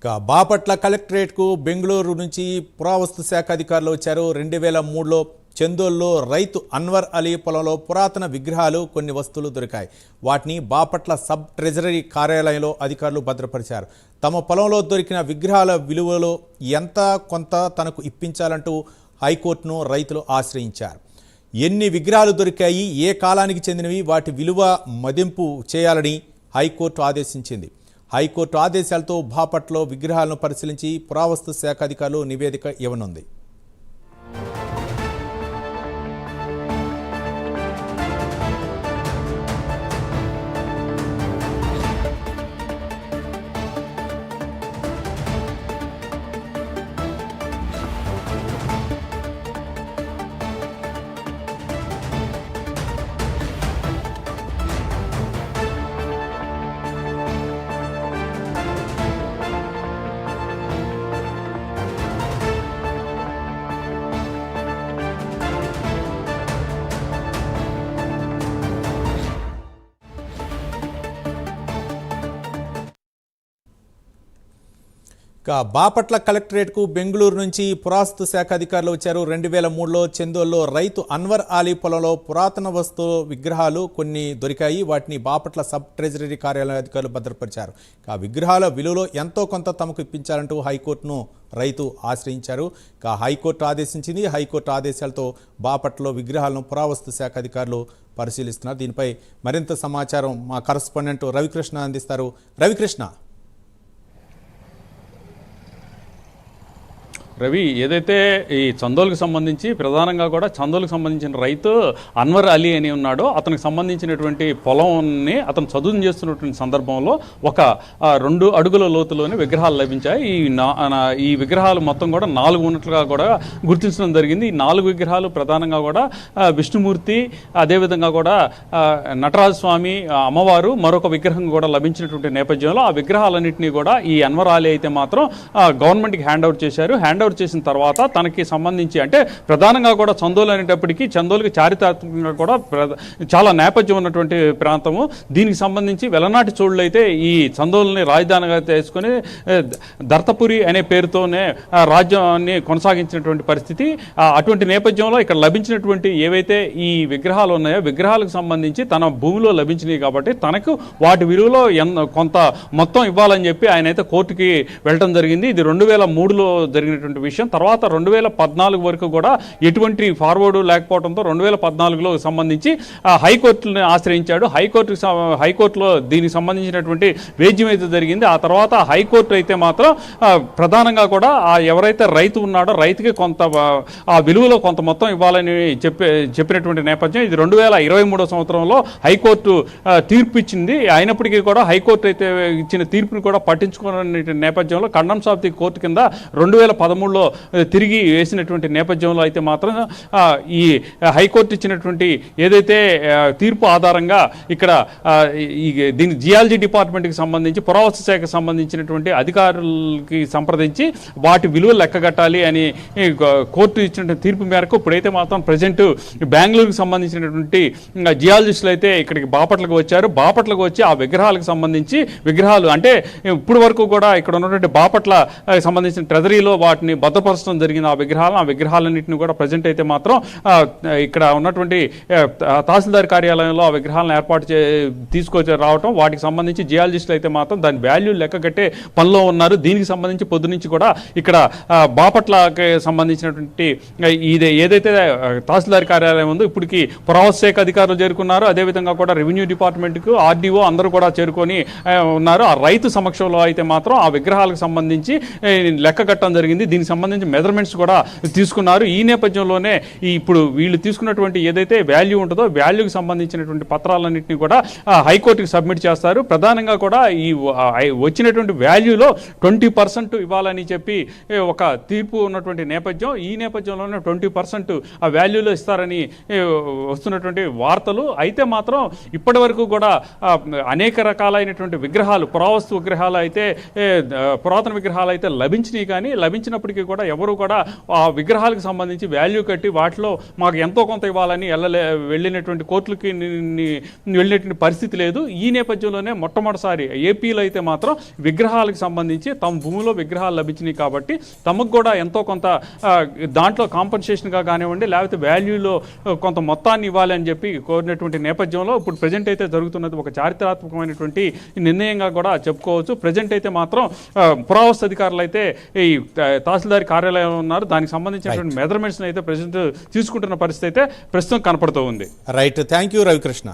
బాపట్ల కలెక్టరేట్కు బెంగళూరు నుంచి పురావస్తు శాఖ అధికారులు వచ్చారు. 2003లో చందోల్లో రైతు అన్వర్ అలీ పొలంలో పురాతన విగ్రహాలు కొన్ని వస్తువులు దొరికాయి. వాటిని బాపట్ల సబ్ ట్రెజరీ కార్యాలయంలో అధికారులు భద్రపరిచారు. తమ పొలంలో దొరికిన విగ్రహాల విలువలో ఎంత కొంత తనకు ఇప్పించాలంటూ హైకోర్టును రైతులు ఆశ్రయించారు. ఎన్ని విగ్రహాలు దొరికాయి, ఏ కాలానికి చెందినవి, వాటి విలువ మదింపు చేయాలని హైకోర్టు ఆదేశించింది. హైకోర్టు ఆదేశాలతో బాపట్లలో విగ్రహాలను పరిశీలించి పురావస్తు శాఖ అధికారులు నివేదిక ఇవ్వనుంది. బాపట్ల కలెక్టరేట్కు బెంగళూరు నుంచి పురావస్తు శాఖ అధికారులు వచ్చారు. 2003లో చందోల్లో రైతు అన్వర్ అలీ పొలంలో పురాతన వస్తు విగ్రహాలు కొన్ని దొరికాయి. వాటిని బాపట్ల సబ్ ట్రెజరీ కార్యాలయ అధికారులు భద్రపరిచారు. విగ్రహాల విలువలో ఎంతో కొంత తమకు ఇప్పించాలంటూ హైకోర్టును రైతు ఆశ్రయించారు. హైకోర్టు ఆదేశించింది. హైకోర్టు ఆదేశాలతో బాపట్లలో విగ్రహాలను పురావస్తు శాఖ అధికారులు పరిశీలిస్తున్నారు. దీనిపై మరింత సమాచారం మా కరస్పాండెంట్ రవికృష్ణ అందిస్తారు. రవికృష్ణ, రవి, ఏదైతే ఈ చందోల్కి సంబంధించి ప్రధానంగా కూడా చందోల్కి సంబంధించిన రైతు అన్వర్ అలీ అని ఉన్నాడో అతనికి సంబంధించినటువంటి పొలంని అతను చదువు చేస్తున్నటువంటి సందర్భంలో ఒక 2 అడుగుల లోతులోనే విగ్రహాలు లభించాయి. ఈ విగ్రహాలు మొత్తం కూడా 4 ఉన్నట్లుగా కూడా గుర్తించడం జరిగింది. ఈ 4 విగ్రహాలు ప్రధానంగా కూడా విష్ణుమూర్తి, అదేవిధంగా కూడా నటరాజస్వామి, అమ్మవారు, మరొక విగ్రహం కూడా లభించినటువంటి నేపథ్యంలో ఆ విగ్రహాలన్నింటినీ కూడా ఈ అన్వర్ అలీ అయితే మాత్రం గవర్నమెంట్కి హ్యాండ్ అవుట్ చేసిన తర్వాత తనకి సంబంధించి అంటే ప్రధానంగా కూడా చందోలు అనేటప్పటికీ చందోలుకి చారిత్రాత్మకంగా కూడా చాలా నేపథ్యం ఉన్నటువంటి ప్రాంతము. దీనికి సంబంధించి వెలనాటి చోళ్ళు అయితే ఈ చందోలుని రాజధానిగా చేసుకుని దర్తపురి అనే పేరుతోనే రాజ్యాన్ని కొనసాగించినటువంటి పరిస్థితి. అటువంటి నేపథ్యంలో ఇక్కడ లభించినటువంటి ఏవైతే ఈ విగ్రహాలు ఉన్నాయో విగ్రహాలకు సంబంధించి తన భూమిలో లభించినాయి కాబట్టి తనకు వాటి విలువలో కొంత మొత్తం ఇవ్వాలని చెప్పి ఆయన అయితే కోర్టుకి వెళ్ళడం జరిగింది. ఇది 2003లో జరిగినటువంటి విషయం. తర్వాత 2014 వరకు కూడా ఎటువంటి ఫార్వర్డ్ లేకపోవడంతో 2014లో సంబంధించి హైకోర్టుని ఆశ్రయించాడు. హైకోర్టులో దీనికి సంబంధించినటువంటి వేద్యం అయితే జరిగింది. ఆ తర్వాత హైకోర్టు అయితే మాత్రం ప్రధానంగా కూడా ఎవరైతే రైతు ఉన్నాడో రైతుకి కొంత ఆ విలువలో కొంత మొత్తం ఇవ్వాలని చెప్పినటువంటి నేపథ్యం. ఇది 2023 సంవత్సరంలో హైకోర్టు తీర్పు ఇచ్చింది. అయినప్పటికీ కూడా హైకోర్టు అయితే ఇచ్చిన తీర్పుని కూడా పట్టించుకునే నేపథ్యంలో కండమ్స్ ఆఫ్ ది కోర్టు కింద 2013లో తిరిగి వేసినటువంటి నేపథ్యంలో అయితే మాత్రం ఈ హైకోర్టు ఇచ్చినటువంటి ఏదైతే తీర్పు ఆధారంగా ఇక్కడ దీని జియాలజీ డిపార్ట్మెంట్కి సంబంధించి పురావస్తు శాఖకు సంబంధించినటువంటి అధికారులకి సంప్రదించి వాటి విలువలు లెక్కగట్టాలి అని కోర్టు ఇచ్చినటువంటి తీర్పు మేరకు ఇప్పుడైతే మాత్రం ప్రజెంట్ బెంగళూరుకి సంబంధించినటువంటి జియాలజిస్టులు అయితే ఇక్కడికి బాపట్లకు వచ్చారు. బాపట్లకు వచ్చి ఆ విగ్రహాలకు సంబంధించి విగ్రహాలు అంటే ఇప్పుడు వరకు కూడా ఇక్కడ ఉన్నటువంటి బాపట్ల సంబంధించిన ట్రెజరీలో వాటిని భద్రపరచడం జరిగింది. ఆ విగ్రహాలన్నింటినీ కూడా ప్రజెంట్ అయితే మాత్రం ఇక్కడ ఉన్నటువంటి తహసీల్దార్ కార్యాలయంలో ఆ విగ్రహాలను తీసుకొచ్చి రావటం, వాటికి సంబంధించి జియాలజిస్టులు అయితే మాత్రం దాని వాల్యూ లెక్క కట్టే పనిలో ఉన్నారు. దీనికి సంబంధించి పొద్దు నుంచి కూడా ఇక్కడ బాపట్లకి సంబంధించినటువంటి ఇది ఏదైతే తహసీల్దార్ కార్యాలయం ఉందో ఇప్పటికి పురావస్తు శాఖ అధికారులు చేరుకున్నారు. అదేవిధంగా కూడా రెవెన్యూ డిపార్ట్మెంట్కు ఆర్డీఓ అందరూ కూడా చేరుకొని ఉన్నారు. ఆ రైతు సమక్షంలో అయితే మాత్రం ఆ విగ్రహాలకు సంబంధించి లెక్క కట్టడం జరిగింది. దీనికి సంబంధించి మెజర్మెంట్స్ కూడా తీసుకున్నారు. ఈ నేపథ్యంలోనే ఇప్పుడు వీళ్ళు తీసుకున్నటువంటి ఏదైతే వాల్యూ ఉంటుందో వాల్యూకి సంబంధించినటువంటి పత్రాలన్నింటినీ కూడా హైకోర్టుకి సబ్మిట్ చేస్తారు. ప్రధానంగా కూడా ఈ వచ్చినటువంటి వాల్యూలో 20% ఇవ్వాలని చెప్పి ఒక తీర్పు ఉన్నటువంటి నేపథ్యం. ఈ నేపథ్యంలోనే 20% ఆ వాల్యూలో ఇస్తారని వస్తున్నటువంటి వార్తలు. అయితే మాత్రం ఇప్పటి వరకు కూడా అనేక రకాలైనటువంటి విగ్రహాలు, పురావస్తు విగ్రహాలు అయితే పురాతన విగ్రహాలు అయితే లభించినాయి. కానీ లభించినప్పుడు అయినప్పటికీ కూడా ఎవరు కూడా ఆ విగ్రహాలకు సంబంధించి వాల్యూ కట్టి వాటిలో మాకు ఎంతో కొంత ఇవ్వాలని వెళ్ళినటువంటి కోర్టులకి వెళ్ళినటువంటి పరిస్థితి లేదు. ఈ నేపథ్యంలోనే మొట్టమొదటిసారి ఏపీలో అయితే మాత్రం విగ్రహాలకు సంబంధించి తమ భూమిలో విగ్రహాలు లభించినాయి కాబట్టి తమకు కూడా ఎంతో కొంత దాంట్లో కాంపన్సేషన్గా కానివ్వండి లేకపోతే వాల్యూలో కొంత మొత్తాన్ని ఇవ్వాలి అని చెప్పి కోరినటువంటి నేపథ్యంలో ఇప్పుడు ప్రజెంట్ అయితే జరుగుతున్నది ఒక చారిత్రాత్మకమైనటువంటి నిర్ణయంగా కూడా చెప్పుకోవచ్చు. ప్రజెంట్ అయితే మాత్రం పురావస్తు అధికారులు అయితే ఈ తహసీల్దార్ కార్యాలయంలో ఉన్నారు. దానికి సంబంధించినటువంటి మెజర్మెంట్స్ అయితే ప్రజెంట్ తీసుకుంటున్న పరిస్థితి అయితే ప్రస్తుతం కనపడుతూ ఉంది. Right, thank you Ravikrishna.